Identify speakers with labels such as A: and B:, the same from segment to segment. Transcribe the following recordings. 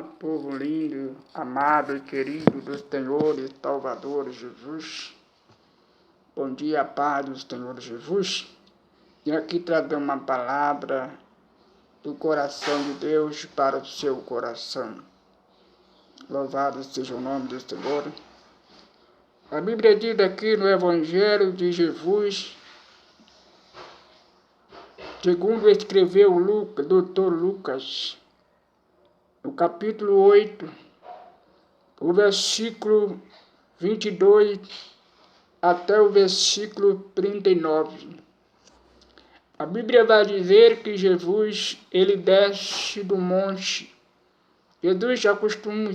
A: povo lindo, amado e querido do Senhor e Salvador Jesus. Bom dia, paz do Senhor Jesus. E aqui trazer uma palavra do coração de Deus para o seu coração. Louvado seja o nome do Senhor. A Bíblia diz aqui no Evangelho de Jesus, segundo escreveu Dr. Lucas, no capítulo 8, o versículo 22 até o versículo 39. A Bíblia vai dizer que Jesus, ele desce do monte. Jesus já costuma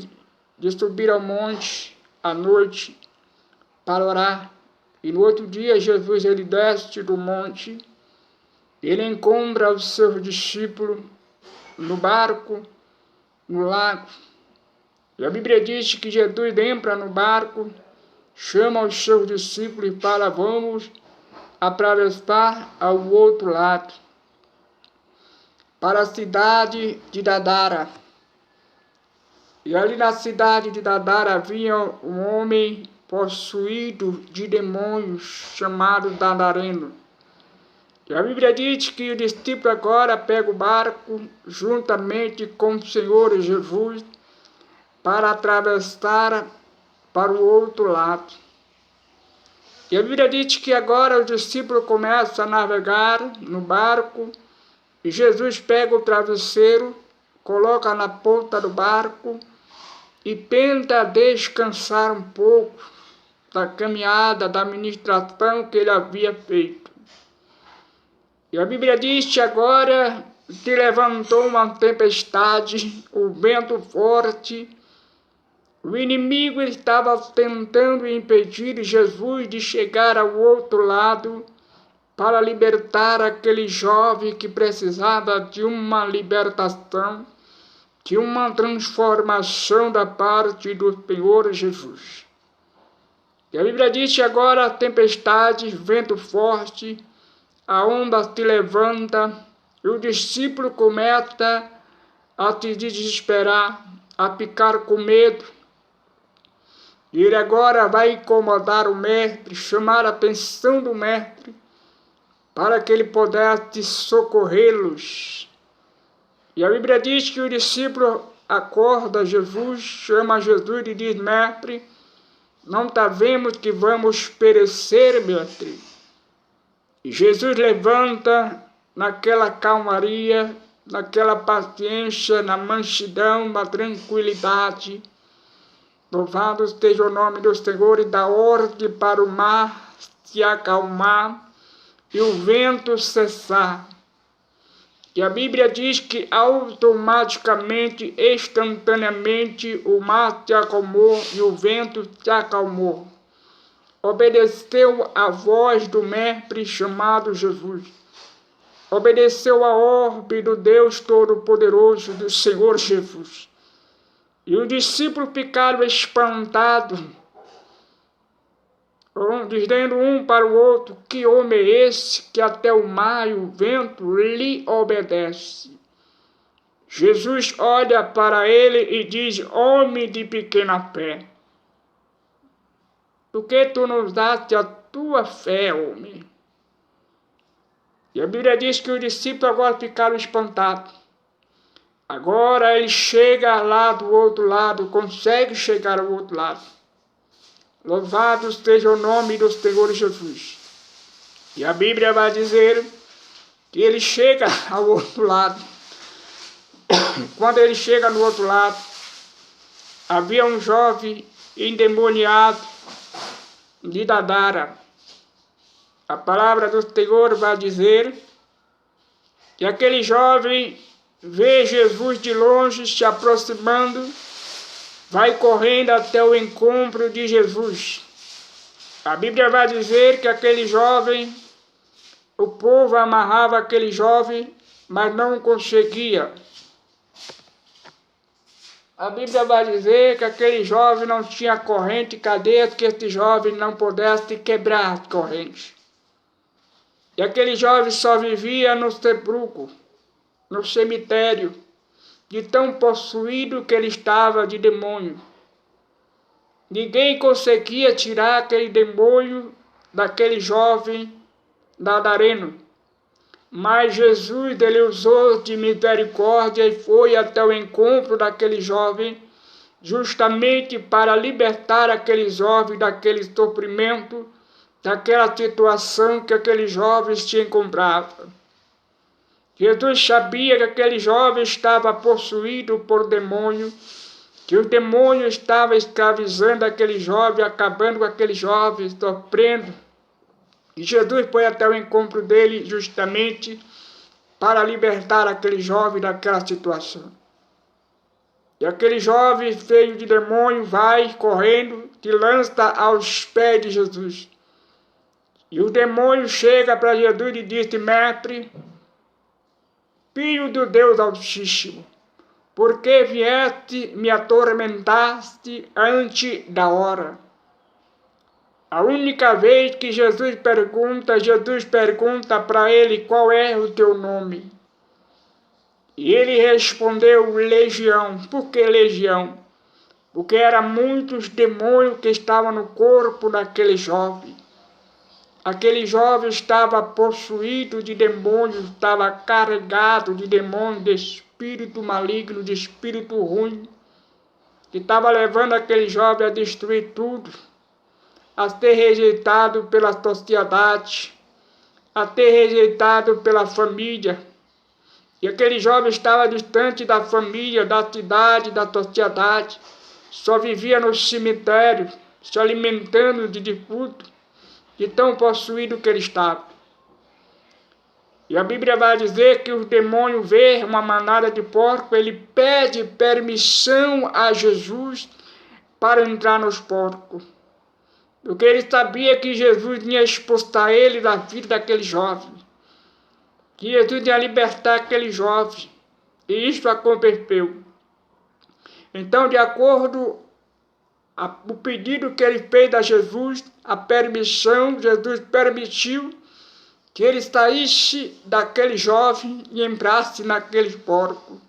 A: de subir ao monte à noite para orar. E no outro dia, Jesus, ele desce do monte. Ele encontra os seus discípulos no barco, no lago. E a Bíblia diz que Jesus entra no barco, chama os seus discípulos e fala: vamos atravessar ao outro lado, para a cidade de Gadara. E ali na cidade de Gadara havia um homem possuído de demônios, chamado Gadareno. E a Bíblia diz que o discípulo agora pega o barco, juntamente com o Senhor Jesus, para atravessar para o outro lado. E a Bíblia diz que agora o discípulo começa a navegar no barco, e Jesus pega o travesseiro, coloca na ponta do barco e tenta descansar um pouco da caminhada, da ministração que ele havia feito. E a Bíblia diz que agora se levantou uma tempestade, o vento forte. O inimigo estava tentando impedir Jesus de chegar ao outro lado para libertar aquele jovem que precisava de uma libertação, de uma transformação da parte do Senhor Jesus. E a Bíblia diz que agora a tempestade, vento forte, a onda se levanta e o discípulo começa a se desesperar, a ficar com medo. E ele agora vai incomodar o mestre, chamar a atenção do mestre, para que ele pudesse socorrê-los. E a Bíblia diz que o discípulo acorda Jesus, chama Jesus e diz: mestre, não vemos que vamos perecer, mestre? E Jesus levanta naquela calmaria, naquela paciência, na mansidão, na tranquilidade. Louvado esteja o nome do Senhor, e dá ordem para o mar se acalmar e o vento cessar. E a Bíblia diz que automaticamente, instantaneamente, o mar se acalmou e o vento se acalmou. Obedeceu a voz do mestre chamado Jesus. Obedeceu a ordem do Deus Todo-Poderoso, do Senhor Jesus. E os discípulos ficaram espantados, dizendo um para o outro: que homem é esse que até o mar e o vento lhe obedece? Jesus olha para ele e diz: homem de pequena fé, por que tu não usaste a tua fé, homem? E a Bíblia diz que os discípulos agora ficaram espantados. Agora ele chega lá do outro lado, consegue chegar ao outro lado. Louvado seja o nome do Senhor Jesus. E a Bíblia vai dizer que ele chega ao outro lado. Quando ele chega no outro lado, havia um jovem endemoniado de Gadara. A palavra do Senhor vai dizer que aquele jovem vê Jesus de longe se aproximando, vai correndo até o encontro de Jesus. A Bíblia vai dizer que aquele jovem, o povo amarrava aquele jovem, mas não conseguia. A Bíblia vai dizer que aquele jovem não tinha corrente e cadeia, que este jovem não pudesse quebrar as correntes. E aquele jovem só vivia no sepulcro, no cemitério, de tão possuído que ele estava de demônio. Ninguém conseguia tirar aquele demônio daquele jovem gadareno. Mas Jesus, ele usou de misericórdia e foi até o encontro daquele jovem, justamente para libertar aquele jovem daquele sofrimento, daquela situação que aquele jovem se encontrava. Jesus sabia que aquele jovem estava possuído por demônio, que o demônio estava escravizando aquele jovem, acabando com aquele jovem, sofrendo. E Jesus foi até o encontro dele justamente para libertar aquele jovem daquela situação. E aquele jovem feio de demônio vai correndo, se lança aos pés de Jesus. E o demônio chega para Jesus e diz: Mestre, Filho do Deus Altíssimo, por que vieste me atormentaste antes da hora? A única vez que Jesus pergunta para ele qual é o teu nome. E ele respondeu: Legião. Por que legião? Porque eram muitos demônios que estavam no corpo daquele jovem. Aquele jovem estava possuído de demônios, estava carregado de demônios, de espírito maligno, de espírito ruim, que estava levando aquele jovem a destruir tudo, a ser rejeitado pela sociedade, a ser rejeitado pela família. E aquele jovem estava distante da família, da cidade, da sociedade, só vivia no cemitério, se alimentando de defunto, de tão possuído que ele estava. E a Bíblia vai dizer que os demônios vê uma manada de porco, ele pede permissão a Jesus para entrar nos porcos. Porque ele sabia que Jesus ia expulsar ele da vida daquele jovem. Que Jesus ia libertar aquele jovem. E isso aconteceu. Então, de acordo com o pedido que ele fez a Jesus, a permissão, Jesus permitiu que ele saísse daquele jovem e entrasse naquele porco.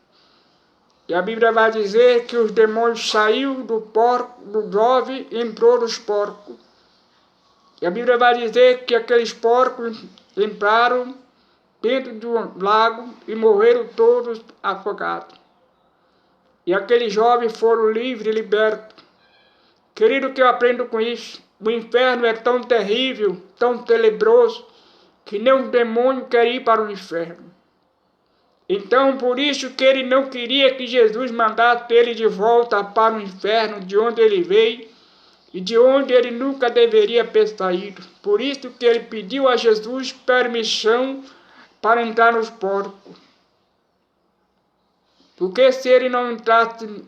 A: E a Bíblia vai dizer que os demônios saíram do jovem e entrou nos porcos. E a Bíblia vai dizer que aqueles porcos entraram dentro de um lago e morreram todos afogados. E aqueles jovens foram livres e libertos. Querido, que eu aprendo com isso, o inferno é tão terrível, tão tenebroso, que nem um demônio quer ir para o inferno. Então, por isso que ele não queria que Jesus mandasse ele de volta para o inferno, de onde ele veio, e de onde ele nunca deveria ter saído. Por isso que ele pediu a Jesus permissão para entrar nos porcos. Porque se ele não entrasse,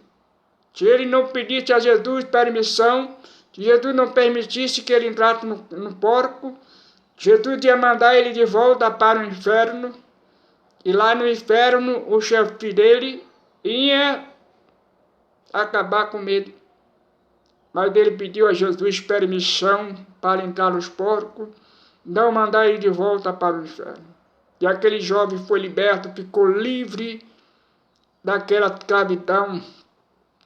A: se ele não pedisse a Jesus permissão, se Jesus não permitisse que ele entrasse no porco, Jesus ia mandar ele de volta para o inferno, e lá no inferno o chefe dele ia acabar com ele. Mas ele pediu a Jesus permissão para entrar nos porcos, não mandar ele de volta para o inferno. E aquele jovem foi liberto, ficou livre daquela escravidão,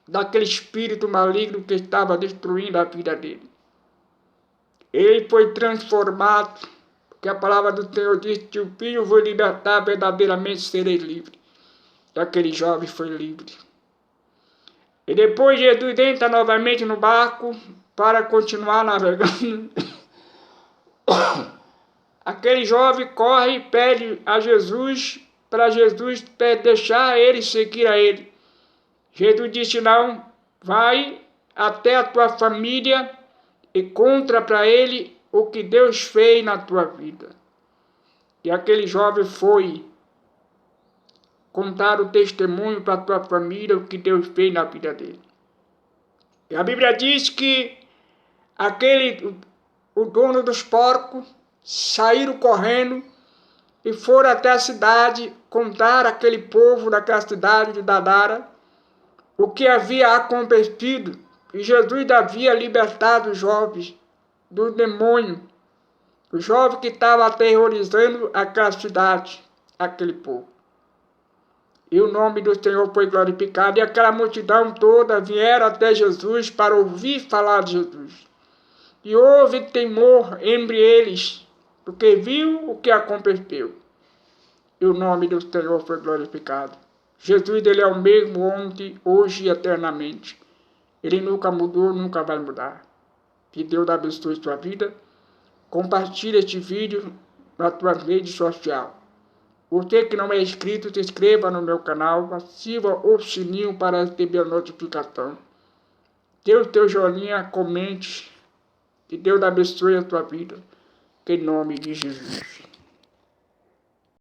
A: daquele espírito maligno que estava destruindo a vida dele. Ele foi transformado, porque a palavra do Senhor diz que o Filho foi libertar, verdadeiramente serei livre. E aquele jovem foi livre. E depois Jesus entra novamente no barco para continuar navegando. Aquele jovem corre e pede a Jesus, para Jesus deixar ele seguir a ele. Jesus disse: não, vai até a tua família e conta para ele o que Deus fez na tua vida. E aquele jovem foi contar o testemunho para a tua família, o que Deus fez na vida dele. E a Bíblia diz que o dono dos porcos saíram correndo e foram até a cidade contar àquele povo daquela cidade de Gadara o que havia acontecido. E Jesus havia libertado os jovens do demônio, o jovem que estava aterrorizando aquela cidade, aquele povo. E o nome do Senhor foi glorificado. E aquela multidão toda vieram até Jesus para ouvir falar de Jesus. E houve temor entre eles, porque viu o que aconteceu. E o nome do Senhor foi glorificado. Jesus, ele é o mesmo ontem, hoje e eternamente. Ele nunca mudou, nunca vai mudar. Que Deus abençoe sua vida. Compartilhe este vídeo na tua rede social. Você que não é inscrito, se inscreva no meu canal, ativa o sininho para receber a notificação. Dê o teu joinha, comente. Que Deus abençoe a tua vida. Em nome de Jesus.